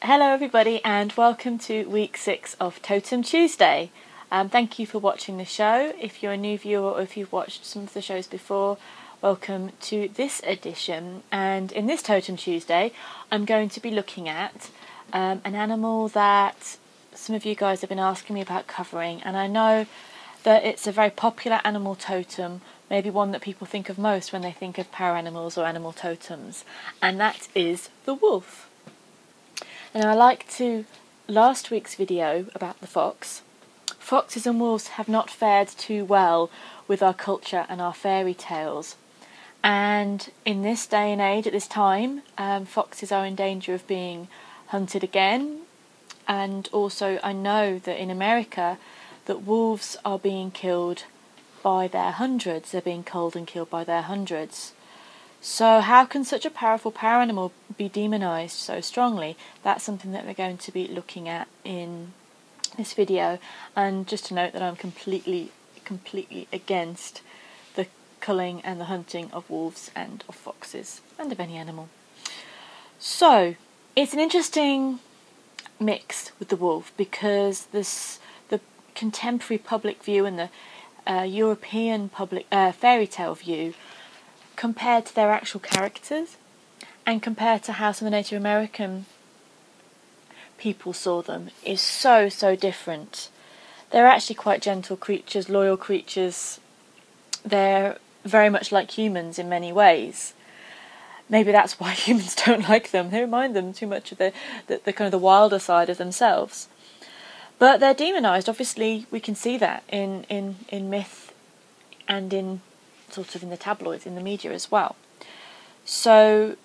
Hello everybody and welcome to week 6 of Totem Tuesday. Thank you for watching the show. If you're a new viewer or if you've watched some of the shows before, welcome to this edition. And in this Totem Tuesday I'm going to be looking at an animal that some of you guys have been asking me about covering, and I know that it's a very popular animal totem, maybe one that people think of most when they think of power animals or animal totems, and that is the wolf. Now, I like last week's video about the fox. Foxes and wolves have not fared too well with our culture and our fairy tales. And in this day and age, at this time, foxes are in danger of being hunted again. And also, I know that in America, that wolves are being killed by their hundreds. They're being culled and killed by their hundreds. So how can such a powerful power animal be demonised so strongly? That's something that we're going to be looking at in this video. And just to note that I'm completely against the culling and the hunting of wolves and of foxes and of any animal. So it's an interesting mix with the wolf, because the contemporary public view and the European public fairy tale view, compared to their actual characters and compared to how some of the Native American people saw them, is so different. They're actually quite gentle creatures, loyal creatures. They're very much like humans in many ways. Maybe that's why humans don't like them. They remind them too much of the kind of the wilder side of themselves. But they're demonised. Obviously, we can see that in myth and in sort of in the tabloids, in the media as well. So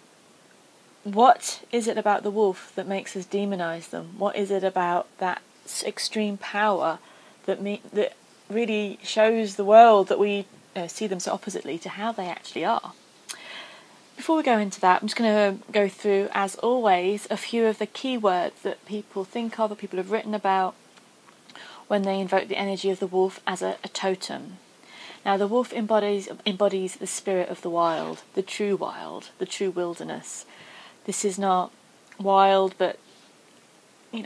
what is it about the wolf that makes us demonise them? What is it about that extreme power that really shows the world that we see them so oppositely to how they actually are? Before we go into that, I'm just going to go through, as always, a few of the key words that people think of, or people have written about, when they invoke the energy of the wolf as a totem. Now, the wolf embodies the spirit of the wild, the true wilderness. This is not wild, but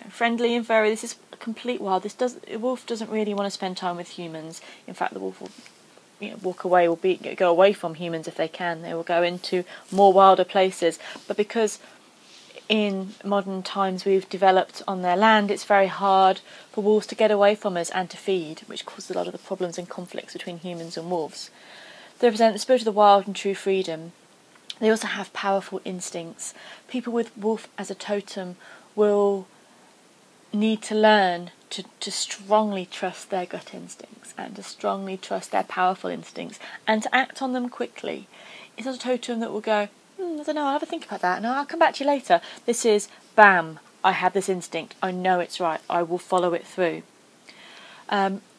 friendly and furry. This is complete wild. The wolf doesn't really want to spend time with humans. In fact, the wolf will walk away, go away from humans if they can. They will go into more wilder places. But because in modern times we've developed on their land, it's very hard for wolves to get away from us and to feed, which causes a lot of the problems and conflicts between humans and wolves. They represent the spirit of the wild and true freedom. They also have powerful instincts. People with wolf as a totem will need to learn to strongly trust their gut instincts and to strongly trust their powerful instincts and to act on them quickly. It's not a totem that will go, I don't know, I'll have a think about that, no, I'll come back to you later. This is, bam, I have this instinct, I know it's right, I will follow it through.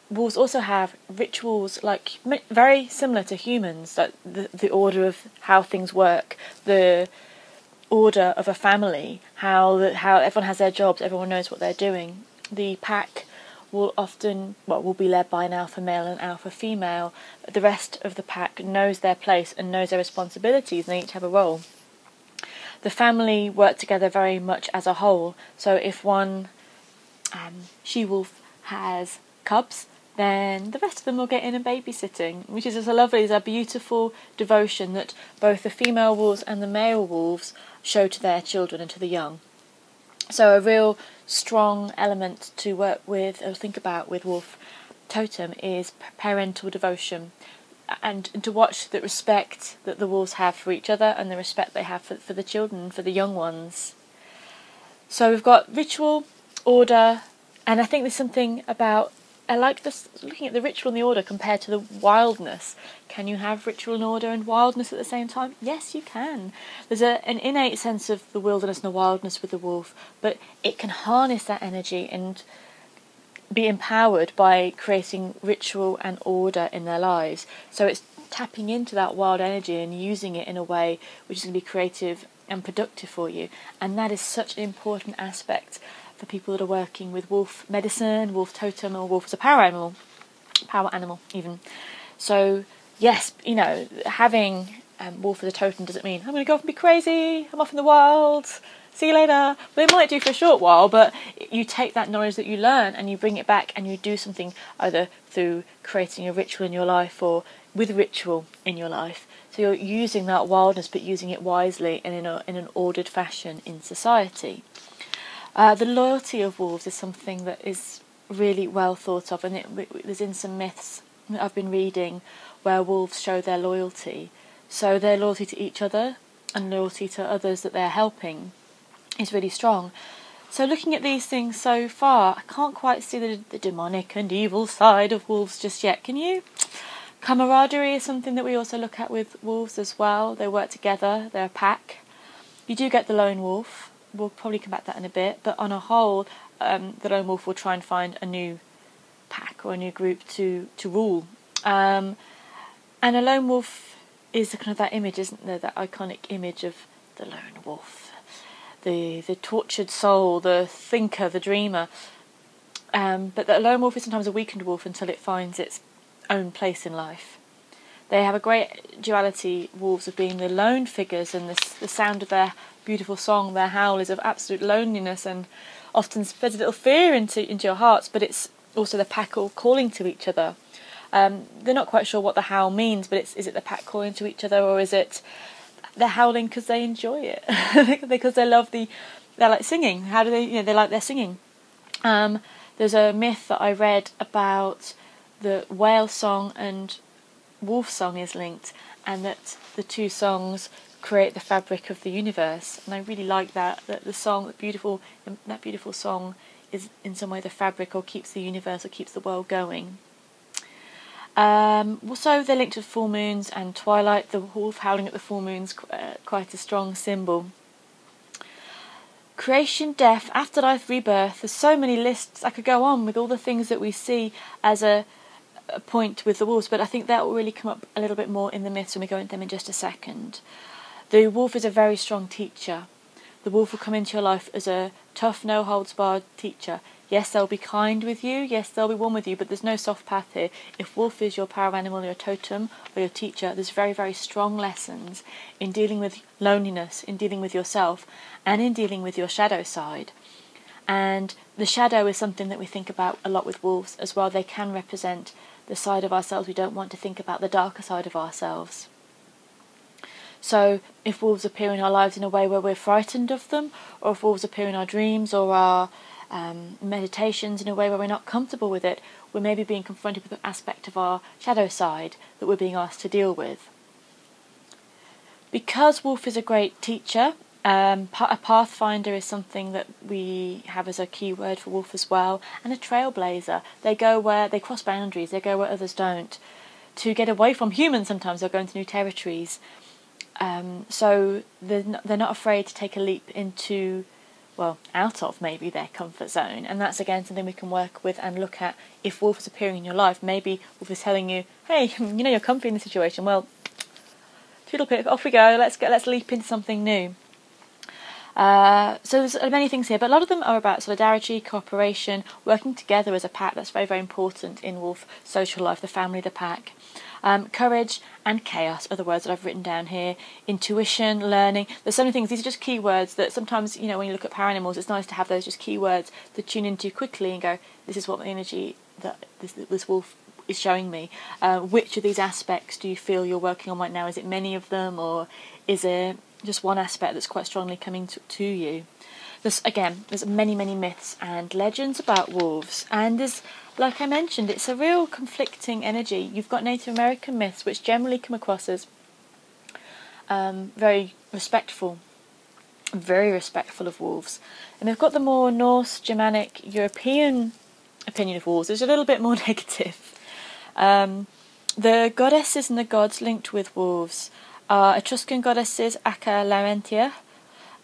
Wolves also have rituals, like very similar to humans, like the order of how things work, the order of a family, how everyone has their jobs, everyone knows what they're doing. The pack will be led by an alpha male and an alpha female. The rest of the pack knows their place and knows their responsibilities, and they each have a role. The family work together very much as a whole. So if one she-wolf has cubs, then the rest of them will get in and babysitting, which is just a beautiful devotion that both the female wolves and the male wolves show to their children and to the young. So a real strong element to work with or think about with wolf totem is parental devotion, and to watch the respect that the wolves have for each other and the respect they have for the children, for the young ones. So we've got ritual, order, and I think there's something about, I like this, looking at the ritual and the order compared to the wildness. Can you have ritual and order and wildness at the same time? Yes, you can. There's an innate sense of the wilderness and the wildness with the wolf, but it can harness that energy and be empowered by creating ritual and order in their lives. So it's tapping into that wild energy and using it in a way which is going to be creative and productive for you. And that is such an important aspect for people that are working with wolf medicine, wolf totem, or wolf as a power animal even. So yes, having wolf as a totem doesn't mean I'm going to go off and be crazy, I'm off in the wild, see you later. Well, it might do for a short while, but you take that knowledge that you learn and you bring it back and you do something either through creating a ritual in your life or with ritual in your life. So you're using that wildness, but using it wisely and in an ordered fashion in society. The loyalty of wolves is something that is really well thought of, and there's in some myths that I've been reading where wolves show their loyalty. So their loyalty to each other and loyalty to others that they're helping is really strong. So looking at these things so far, I can't quite see the demonic and evil side of wolves just yet. Can you? Camaraderie is something that we also look at with wolves as well. They work together, they're a pack. You do get the lone wolf. We'll probably come back to that in a bit, but on a whole, the lone wolf will try and find a new pack or a new group to rule. And a lone wolf is kind of that image, isn't there? That iconic image of the lone wolf, the tortured soul, the thinker, the dreamer. But the lone wolf is sometimes a weakened wolf until it finds its own place in life. They have a great duality, wolves, of being the lone figures, and the sound of their beautiful song, their howl, is of absolute loneliness and often spreads a little fear into your hearts, but it's also the pack all calling to each other. They're not quite sure what the howl means, but is it the pack calling to each other, or is it they're howling because they enjoy it, because they like singing? How do they? They like their singing. There's a myth that I read about the whale song and wolf song is linked, and that the two songs create the fabric of the universe. And I really like that the song, that beautiful song, is in some way the fabric, or keeps the universe, or keeps the world going. Also, they're linked with full moons and twilight. The wolf howling at the full moon's quite a strong symbol. Creation, death, afterlife, rebirth. There's so many lists. I could go on with all the things that we see as a point with the wolves, but I think that will really come up a little bit more in the myths when we go into them in just a second. The wolf is a very strong teacher. The wolf will come into your life as a tough, no-holds-barred teacher. Yes, they'll be kind with you. Yes, they'll be warm with you, but there's no soft path here. If wolf is your power animal, your totem, or your teacher, there's very, very strong lessons in dealing with loneliness, in dealing with yourself, and in dealing with your shadow side. And the shadow is something that we think about a lot with wolves as well. They can represent the side of ourselves we don't want to think about, the darker side of ourselves. So if wolves appear in our lives in a way where we're frightened of them, or if wolves appear in our dreams or our meditations in a way where we're not comfortable with it, we're maybe being confronted with an aspect of our shadow side that we're being asked to deal with. Because wolf is a great teacher, a pathfinder is something that we have as a key word for wolf as well, and a trailblazer. They go where they cross boundaries, they go where others don't. To get away from humans, sometimes they'll go into new territories. So they're not afraid to take a leap into, out of maybe their comfort zone, and that's again something we can work with and look at. If wolf is appearing in your life, maybe wolf is telling you, hey, you're comfy in this situation, well, toodlepip, off we go, let's leap into something new. So there's many things here, but a lot of them are about solidarity, cooperation, working together as a pack. That's very, very important in wolf social life, the family, the pack. Courage and chaos are the words that I've written down here. Intuition, learning. There's so many things. These are just key words that sometimes, when you look at power animals, it's nice to have those just key words to tune into quickly and go, this is what the energy that this wolf is showing me. Which of these aspects do you feel you're working on right now? Is it many of them, or is it just one aspect that's quite strongly coming to you? There's many, many myths and legends about wolves, and there's, like I mentioned, it's a real conflicting energy. You've got Native American myths, which generally come across as very respectful of wolves, and we've got the more Norse, Germanic, European opinion of wolves, which is a little bit more negative. The goddesses and the gods linked with wolves are Etruscan goddesses Acca Larentia,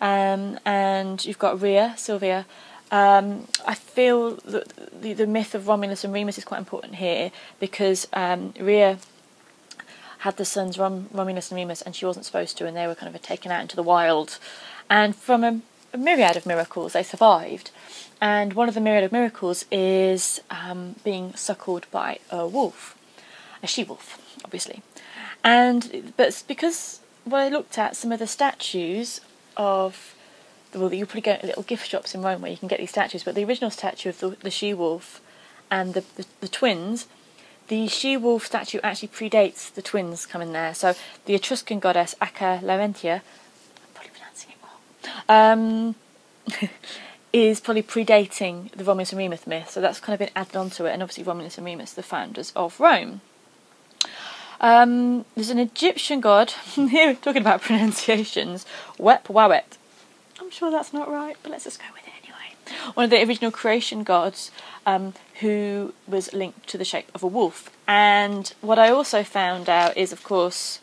and you've got Rhea, Sylvia. I feel that the myth of Romulus and Remus is quite important here, because Rhea had the sons Romulus and Remus, and she wasn't supposed to, and they were kind of taken out into the wild. And from a myriad of miracles, they survived. And one of the myriad of miracles is being suckled by a wolf, a she-wolf, obviously. But because when I looked at some of the statues of well, you probably go to little gift shops in Rome where you can get these statues, but the original statue of the she-wolf and the twins, the she-wolf statue actually predates the twins coming there. So the Etruscan goddess Acca Larentia, I'm probably pronouncing it wrong, is probably predating the Romulus and Remus myth. So that's kind of been added onto it, and obviously Romulus and Remus, the founders of Rome. There's an Egyptian god, here we're talking about pronunciations, Wep-Wawet. I'm sure that's not right, but let's just go with it anyway. One of the original creation gods, who was linked to the shape of a wolf. And what I also found out is, of course,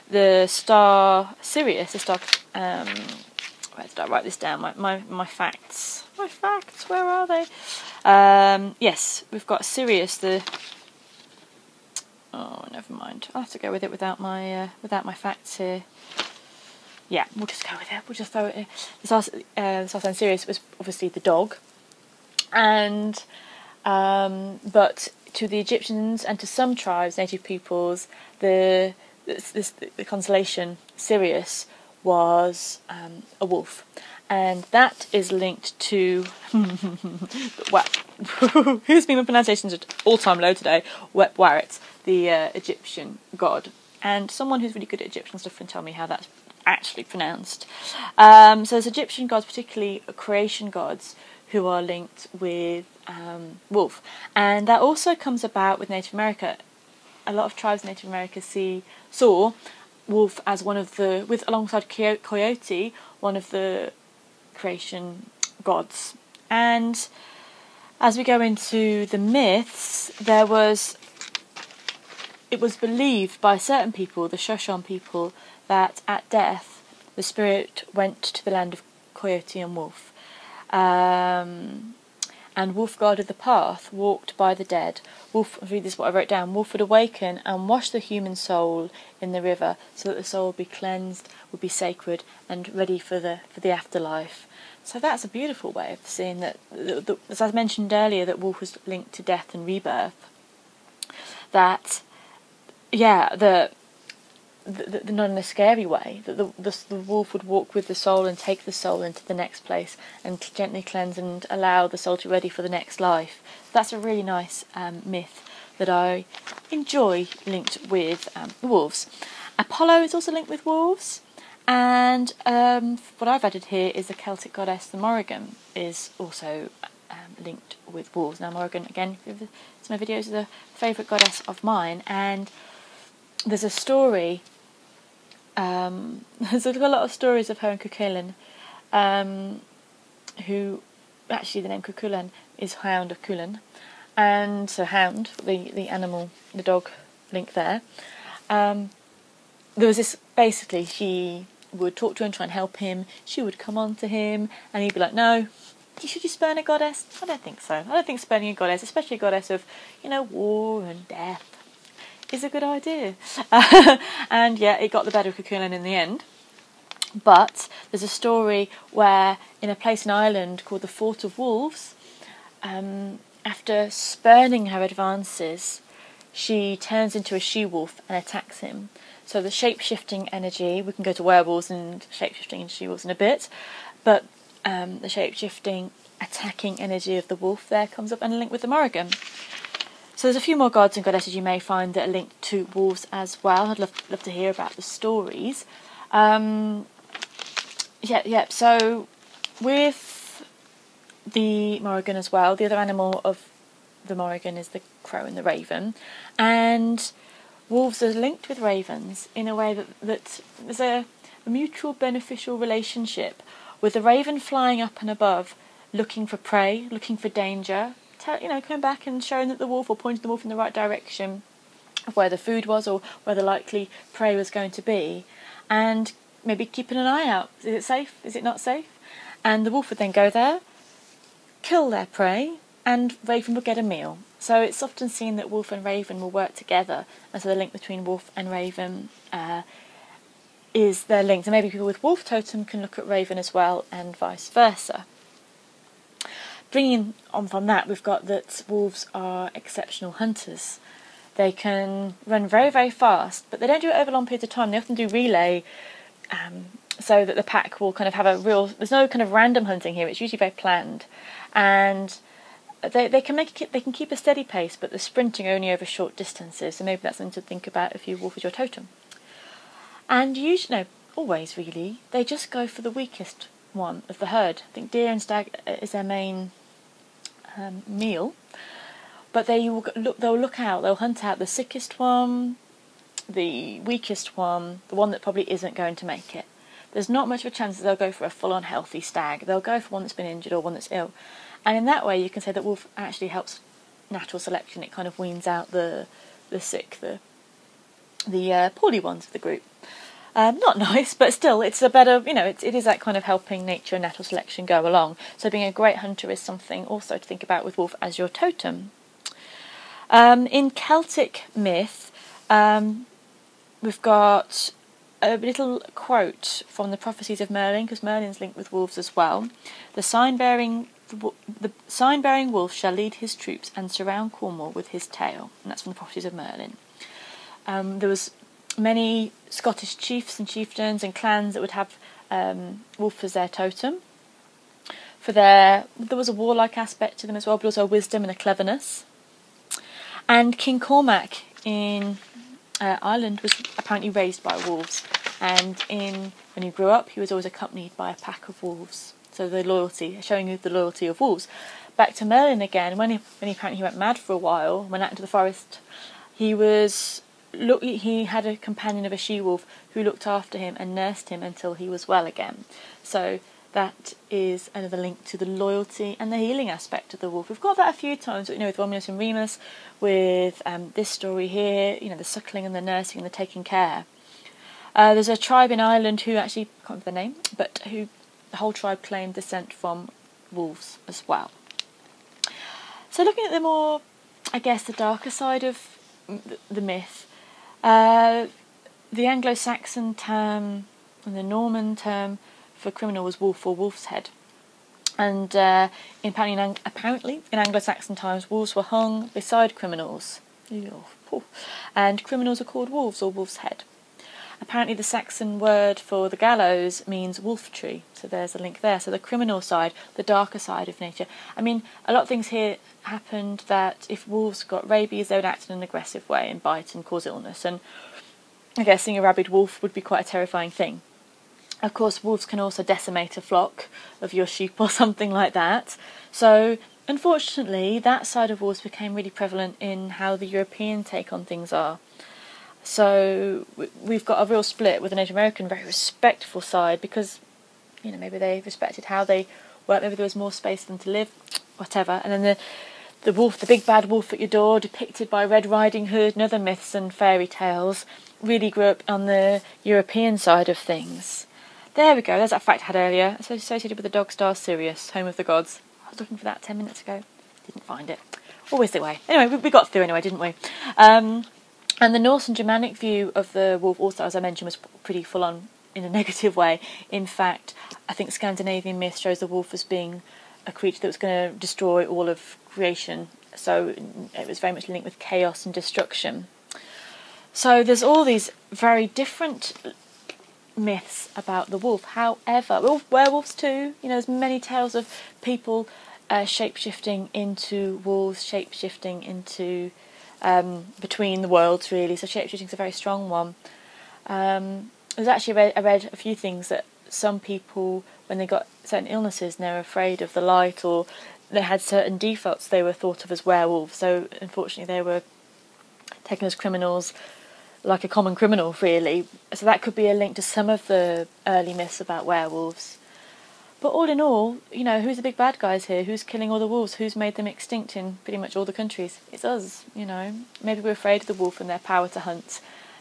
the star Sirius, the star, where did I write this down? My facts. My facts, where are they? Yes, we've got Sirius, oh, never mind. I'll have to go with it without my facts here. Yeah, we'll just go with it. We'll just throw it in. The star sign Sirius was obviously the dog, and but to the Egyptians and to some tribes, native peoples, the constellation Sirius was a wolf, and that is linked to well, who's been my pronunciations at all-time low today? Wep-Wawet, the Egyptian god, and someone who's really good at Egyptian stuff can tell me how that's actually pronounced. So there's Egyptian gods, particularly creation gods, who are linked with wolf, and that also comes about with Native America. A lot of tribes in Native America saw wolf as one of the, alongside coyote, one of the creation gods. And as we go into the myths, it was believed by certain people, the Shoshone people, that at death the spirit went to the land of coyote and wolf. And wolf guarded the path, walked by the dead. Wolf, I'll read this what I wrote down. Wolf would awaken and wash the human soul in the river, so that the soul would be cleansed, would be sacred, and ready for the afterlife. So that's a beautiful way of seeing that, as I mentioned earlier, that wolf was linked to death and rebirth. That, yeah, not in a scary way, that the wolf would walk with the soul and take the soul into the next place and gently cleanse and allow the soul to be ready for the next life. That's a really nice myth that I enjoy, linked with wolves. Apollo is also linked with wolves, and what I've added here is the Celtic goddess, the Morrigan, is also linked with wolves. Now Morrigan, again, if you've seen my videos, is a favourite goddess of mine, and there's a story. There's a lot of stories of her and Cuchulainn, who actually the name Cuchulainn is Hound of Culann, and so Hound, the animal, the dog link there. There was this, basically she would talk to him, try and help him, she would come on to him, and he'd be like, no, should you spurn a goddess? I don't think so. I don't think spurning a goddess, especially a goddess of, war and death, is a good idea. And yeah, it got the better of Cuchulainn in the end. But there's a story where, in a place in Ireland called the Fort of Wolves, after spurning her advances, she turns into a she-wolf and attacks him. So the shape-shifting energy, we can go to werewolves and shape-shifting and she-wolves in a bit, but the shape-shifting, attacking energy of the wolf there comes up and a link with the Morrigan. So there's a few more gods and goddesses you may find that are linked to wolves as well. I'd love to hear about the stories. So with the Morrigan as well, the other animal of the Morrigan is the crow and the raven, and wolves are linked with ravens in a way that there's a mutual beneficial relationship, with the raven flying up and above, looking for prey, looking for danger, coming back and showing that the wolf, or pointing the wolf in the right direction of where the food was or where the likely prey was going to be, and maybe keeping an eye out. Is it safe? Is it not safe? And the wolf would then go there, kill their prey, and raven would get a meal. So it's often seen that wolf and raven will work together, and so the link between wolf and raven is their link. So maybe people with wolf totem can look at raven as well, and vice versa. Bringing on from that, we've got that wolves are exceptional hunters. They can run very, very fast, but they don't do it over long periods of time. They often do relay so that the pack will kind of have there's no kind of random hunting here. It's usually very planned, and they can keep a steady pace, but they're sprinting only over short distances. So maybe that's something to think about if you wolf as your totem. And usually, no, always really, they just go for the weakest one of the herd. I think deer and stag is their main meal, but they'll hunt out the sickest one, the weakest one, the one that probably isn't going to make it. There's not much of a chance that they'll go for a full-on healthy stag. They'll go for one that's been injured or one that's ill. And in that way, you can say that wolf actually helps natural selection. It kind of weans out the sick, the poorly ones of the group. Not nice, but still, it's a better, it is that kind of helping nature and natural selection go along. So being a great hunter is something also to think about with wolf as your totem. In Celtic myth, we've got a little quote from the prophecies of Merlin, because Merlin's linked with wolves as well. The sign-bearing wolf shall lead his troops and surround Cornwall with his tail. And that's from the prophecies of Merlin. There was many Scottish chiefs and chieftains and clans that would have wolf as their totem. There was a warlike aspect to them as well, but also a wisdom and a cleverness. And King Cormac in Ireland was apparently raised by wolves, and when he grew up, he was always accompanied by a pack of wolves. So showing you the loyalty of wolves. Back to Merlin again. When he apparently went mad for a while, went out into the forest, he had a companion of a she-wolf who looked after him and nursed him until he was well again. So that is another link to the loyalty and the healing aspect of the wolf. We've got that a few times, with Romulus and Remus, with this story here, the suckling and the nursing and the taking care. There's a tribe in Ireland who actually, I can't remember the name, but who the whole tribe claimed descent from wolves as well. So looking at the more, the darker side of the myth, the Anglo-Saxon term and the Norman term for criminal was wolf or wolf's head. And apparently in Anglo-Saxon times, wolves were hung beside criminals. And criminals are called wolves or wolf's head. Apparently the Saxon word for the gallows means wolf tree, so there's a link there. So the criminal side, the darker side of nature. I mean, a lot of things here happened that if wolves got rabies, they would act in an aggressive way and bite and cause illness. And I guess seeing a rabid wolf would be quite a terrifying thing. Of course, wolves can also decimate a flock of your sheep or something like that. So, unfortunately, that side of wolves became really prevalent in how the European take on things are. So, we've got a real split with the Native American, very respectful side, because, maybe they respected how they worked, maybe there was more space for them to live, whatever. And then the wolf, the big bad wolf at your door, depicted by Red Riding Hood and other myths and fairy tales, really grew up on the European side of things. There we go, there's that fact I had earlier. It's associated with the dog star Sirius, home of the gods. I was looking for that 10 minutes ago. Didn't find it. Always the way. Anyway, we got through anyway, didn't we? And the Norse and Germanic view of the wolf also, as I mentioned, was pretty full on in a negative way. In fact, I think Scandinavian myth shows the wolf as being a creature that was going to destroy all of creation. So it was very much linked with chaos and destruction. So there's all these very different myths about the wolf. However, werewolves too. There's many tales of people shape-shifting into wolves, shape-shifting into between the worlds, really. So shape-shifting is a very strong one. There's actually I read a few things that some people, when they got certain illnesses and they were afraid of the light or they had certain defaults, they were thought of as werewolves. So unfortunately, they were taken as criminals, like a common criminal, really. So that could be a link to some of the early myths about werewolves. But all in all, who's the big bad guys here? Who's killing all the wolves? Who's made them extinct in pretty much all the countries? It's us, Maybe we're afraid of the wolf and their power to hunt.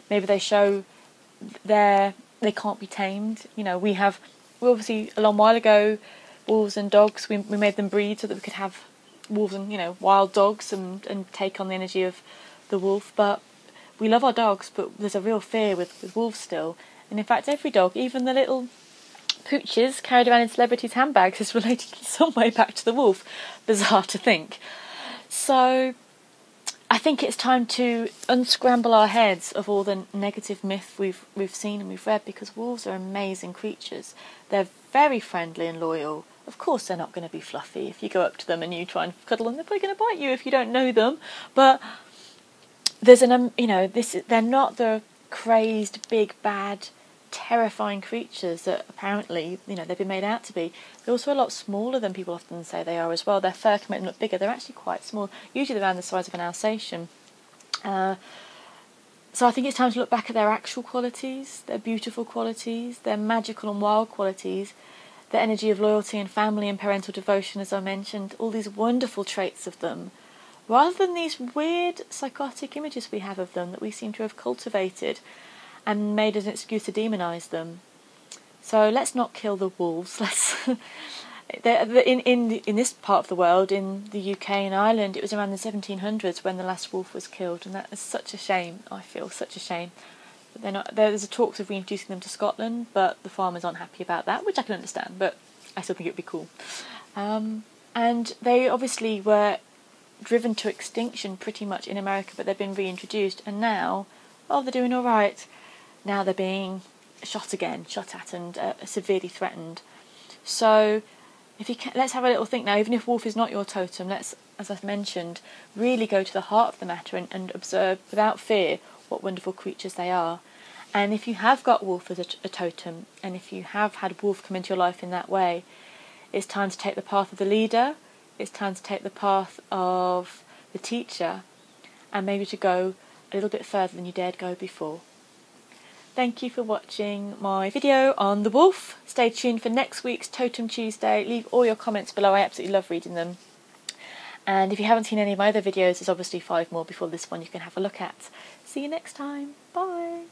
Maybe they show they can't be tamed. We obviously, a long while ago, wolves and dogs, we made them breed so that we could have wolves and, wild dogs and take on the energy of the wolf. But we love our dogs, but there's a real fear with wolves still. And in fact, every dog, even the little pooches carried around in celebrities' handbags, is related in some way back to the wolf. Bizarre to think. So, I think it's time to unscramble our heads of all the negative myth we've seen and we've read, because wolves are amazing creatures. They're very friendly and loyal. Of course they're not going to be fluffy. If you go up to them and you try and cuddle them, they're probably going to bite you if you don't know them. But there's they're not the crazed, big, bad, terrifying creatures that apparently, they've been made out to be. They're also a lot smaller than people often say they are as well. Their fur can make them look bigger. They're actually quite small, usually around the size of an Alsatian. So I think it's time to look back at their actual qualities, their beautiful qualities, their magical and wild qualities, the energy of loyalty and family and parental devotion, as I mentioned, all these wonderful traits of them, rather than these weird psychotic images we have of them that we seem to have cultivated and made as an excuse to demonise them. So let's not kill the wolves. In this part of the world, in the UK and Ireland, it was around the 1700s when the last wolf was killed, and that is such a shame. I feel such a shame. But they're not. There's a talks of reintroducing them to Scotland, but the farmers aren't happy about that, which I can understand. But I still think it would be cool. And they obviously were driven to extinction pretty much in America, but they've been reintroduced, and now, they're doing all right. Now they're being shot at and severely threatened. So if you can, let's have a little think now. Even if wolf is not your totem, let's, as I've mentioned, really go to the heart of the matter and observe without fear what wonderful creatures they are. And if you have got wolf as a totem, and if you have had wolf come into your life in that way, it's time to take the path of the leader. It's time to take the path of the teacher, and maybe to go a little bit further than you dared go before. Thank you for watching my video on the wolf. Stay tuned for next week's Totem Tuesday. Leave all your comments below. I absolutely love reading them. And if you haven't seen any of my other videos, there's obviously 5 more before this one you can have a look at. See you next time. Bye.